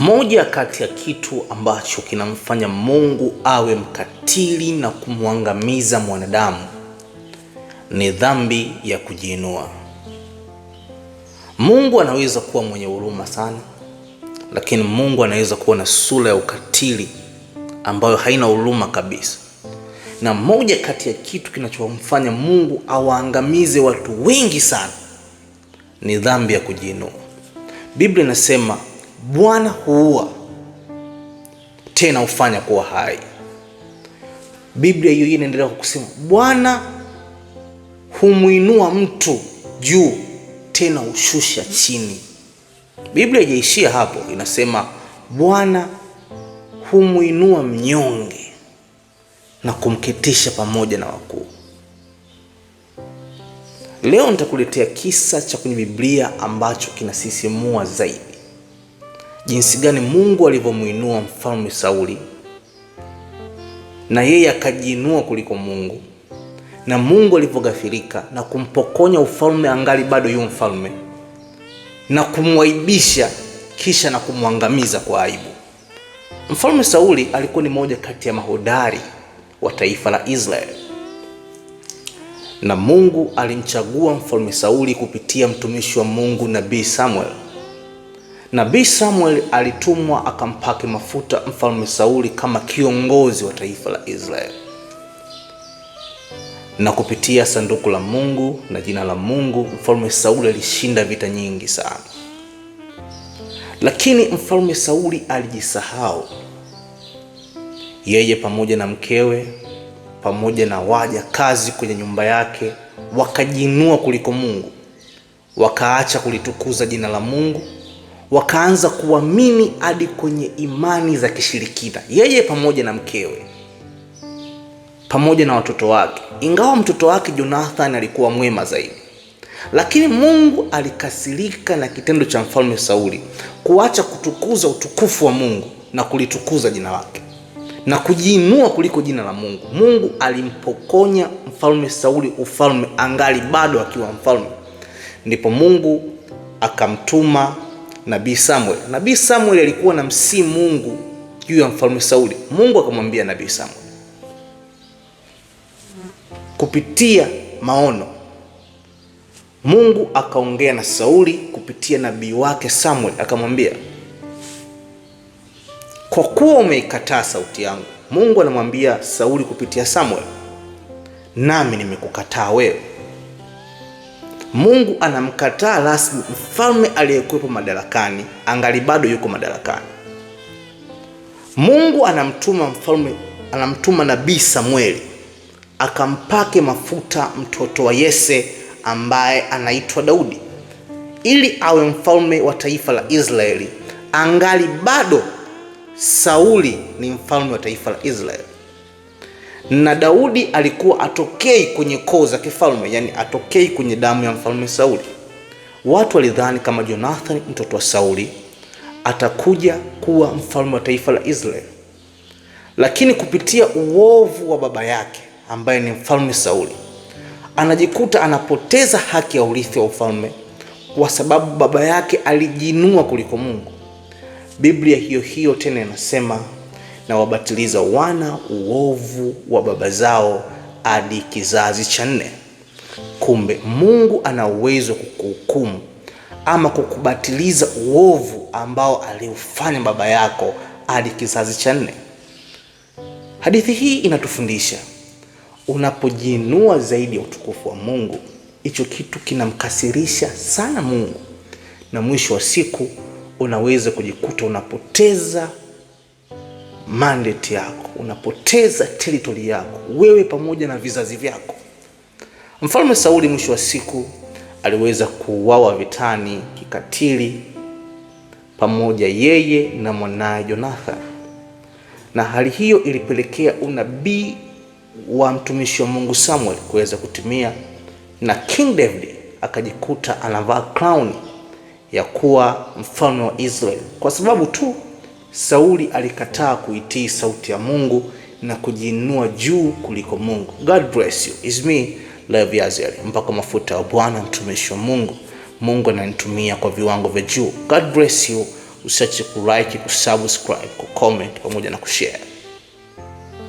Moja kati ya kitu ambacho kinamfanya Mungu awe mkatili na kumwangamiza mwanadamu ni dhambi ya kujiinua. Mungu anaweza kuwa mwenye huruma sana, lakini Mungu anaweza kuwa na sura ya ukatili ambayo haina huruma kabisa. Na moja kati ya kitu kinachomfanya Mungu awaangamize watu wengi sana ni dhambi ya kujiinua. Biblia inasema Bwana huua tena hufanya kuwa hai. Biblia hiyo inaendelea kusema Bwana humuinua mtu juu tena ushusha chini. Biblia haijaishia hapo, inasema Bwana humuinua mnyonge na kumketisha pamoja na wakuu. Leo nitakuletea kisa cha kwenye Biblia ambacho kinasisimua zaidi. Jinsi gani Mungu alivyomuinua mfalme Sauli na yeye akajiinua kuliko Mungu, na Mungu alivyogafirika na kumpokonya ufalme angali bado yu mfalme, na kumwaibisha kisha na kumwangamiza kwa aibu. Mfalme Sauli alikuwa ni moja kati ya mahodari wa taifa la Israeli, na Mungu alimchagua mfalme Sauli kupitia mtumishi wa Mungu Nabii Samuel. Nabii Samuel alitumwa akampake mafuta mfalme Sauli kama kiongozi wa taifa la Israeli. Na kupitia sanduku la Mungu na jina la Mungu, mfalme Sauli alishinda vita nyingi sana. Lakini mfalme Sauli alijisahau. Yeye pamoja na mkewe pamoja na waja kazi kwenye nyumba yake wakajiinua kuliko Mungu. Wakaacha kulitukuza jina la Mungu, wakaanza kuamini hadi kwenye imani za kishirikina. Yeye pamoja na mkewe pamoja na watoto wake, ingawa mtoto wake Jonathan alikuwa mwema zaidi. Lakini Mungu alikasirika na kitendo cha mfalme Sauli kuacha kutukuza utukufu wa Mungu na kulitukuza jina lake na kujiinua kuliko jina la Mungu. Mungu alimpokonya mfalme Sauli ufalme angali bado akiwa mfalme. Ndipo Mungu akamtuma Nabii Samuel. Nabii Samuel alikuwa na msii Mungu juu ya mfalme Sauli. Mungu akamwambia Nabii Samuel kupitia maono. Mungu akaongea na Sauli kupitia nabii wake Samuel, akamwambia, kwa kuwa umeikataa sauti yangu. Mungu anamwambia Sauli kupitia Samuel, nami nimekukataa wewe. Mungu anamkataa rasmi mfalme aliyekuwepo madarakani angali bado yuko madarakani. Mungu anamtuma nabii Samueli akampake mafuta mtoto wa Yese ambaye anaitwa Daudi, ili awe mfalme wa taifa la Israeli angali bado Sauli ni mfalme wa taifa la Israeli. Na Daudi alikuwa atokei kwenye koo za kifalme, yani atokei kwenye damu ya mfalme Sauli. Watu walidhani kama Jonathan mtoto wa Sauli atakuja kuwa mfalme wa taifa la Israeli, lakini kupitia uovu wa baba yake ambaye ni mfalme Sauli, anajikuta anapoteza haki ya urithi wa ufalme kwa sababu baba yake alijiinua kuliko Mungu. Biblia hiyo hiyo tena inasema, na wabatiliza wana uovu wa baba zao hadi kizazi cha 4. Kumbe Mungu ana uwezo kukuhukumu ama kukubatiliza uovu ambao aliufanya baba yako hadi kizazi cha 4. Hadithi hii inatufundisha unapojiinua zaidi ya utukufu wa Mungu, hicho kitu kinamkasirisha sana Mungu, na mwisho wa siku unaweza kujikuta unapoteza mandate yako, unapoteza territory yako, wewe pamoja na vizazi vyako. Mfalme Sauli mwisho wa siku aliweza kuuawa vitani kikatili pamoja yeye na mwanae Jonathan, na hali hiyo ilipelekea unabii wa mtumishi wa Mungu Samuel kuweza kutimia, na King David akajikuta anavaa crown ya kuwa mfalme wa Israeli kwa sababu tu Sauli alikataa kuitii sauti ya Mungu na kujiinua juu kuliko Mungu. God bless you. Is me Levi Yaziel. Mpaka mafuta wa Bwana mtumishi wa Mungu. Mungu ananitumia kwa viwango vya juu. God bless you. usiache kulike, kusubscribe, kucomment pamoja na kushare.